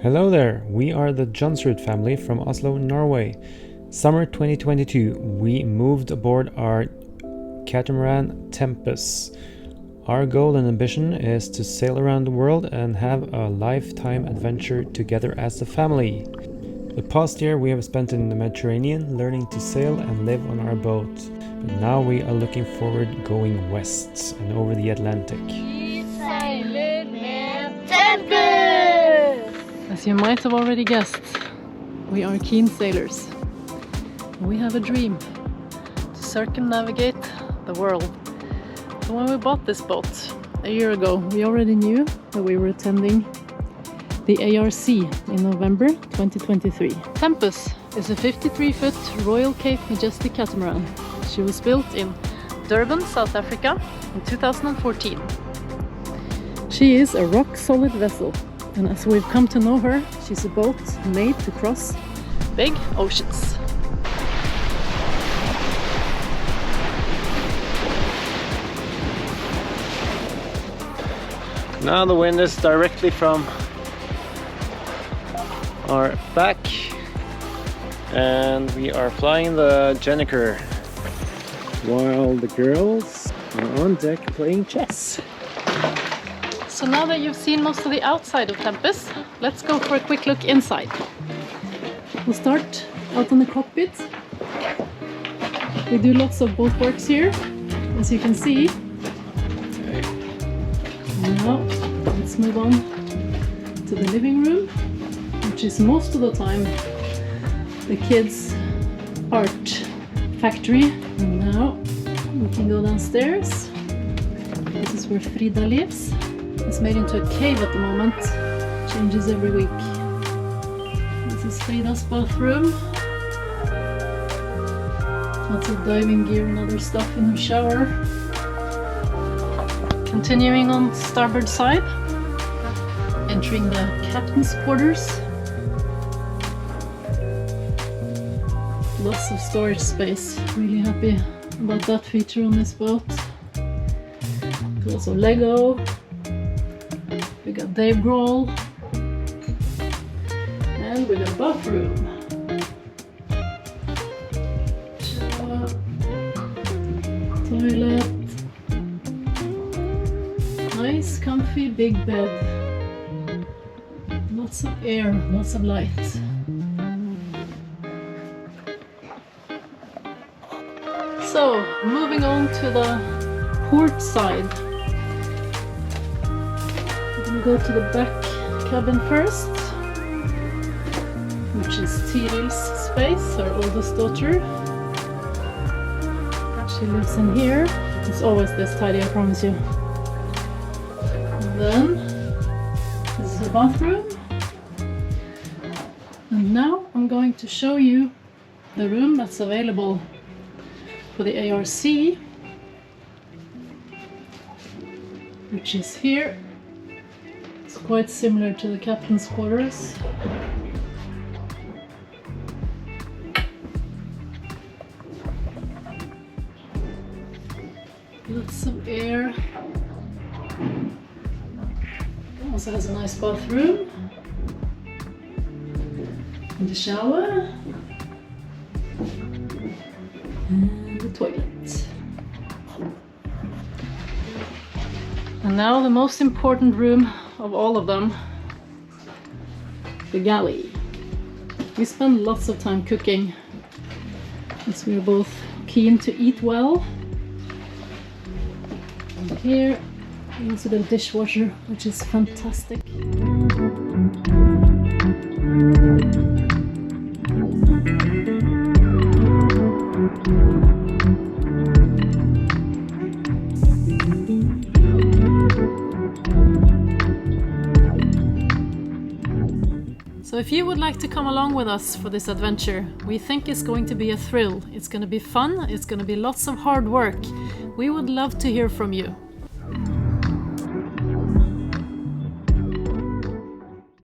Hello there, we are the Johnsrud family from Oslo, Norway. Summer 2022, we moved aboard our catamaran Tempus. Our goal and ambition is to sail around the world and have a lifetime adventure together as a family. The past year we have spent in the Mediterranean learning to sail and live on our boat. But now we are looking forward going west and over the Atlantic. As you might have already guessed, we are keen sailors. We have a dream to circumnavigate the world. So when we bought this boat a year ago, we already knew that we were attending the ARC in November 2023. Tempus is a 53-foot Royal Cape Majestic catamaran. She was built in Durban, South Africa in 2014. She is a rock-solid vessel, and as we've come to know her, she's a boat made to cross big oceans. Now the wind is directly from our back and we are flying the Jenniker while the girls are on deck playing chess. So now that you've seen most of the outside of Tempus, let's go for a quick look inside. We'll start out on the cockpit. We do lots of boat works here, as you can see. Now let's move on to the living room, which is most of the time the kids' art factory. And now we can go downstairs. This is where Frida lives. It's made into a cave at the moment, changes every week. This is Frida's bathroom. Lots of diving gear and other stuff in her shower. Continuing on starboard side, entering the captain's quarters. Lots of storage space, really happy about that feature on this boat. Also Lego. We got Dave Grohl, and we got bathroom. Shower, toilet, nice comfy big bed, lots of air, lots of light. So moving on to the port side. Go to the back cabin first, which is Tiril's space, our oldest daughter. She lives in here. It's always this tidy, I promise you. And then this is the bathroom. And now I'm going to show you the room that's available for the ARC, which is here. Quite similar to the captain's quarters. Lots of air. Also has a nice bathroom. And the shower. And the toilet. And now the most important room of all of them, the galley. We spend lots of time cooking, as we're both keen to eat well. And here, also the dishwasher, which is fantastic. So if you would like to come along with us for this adventure, we think it's going to be a thrill. It's going to be fun, it's going to be lots of hard work. We would love to hear from you.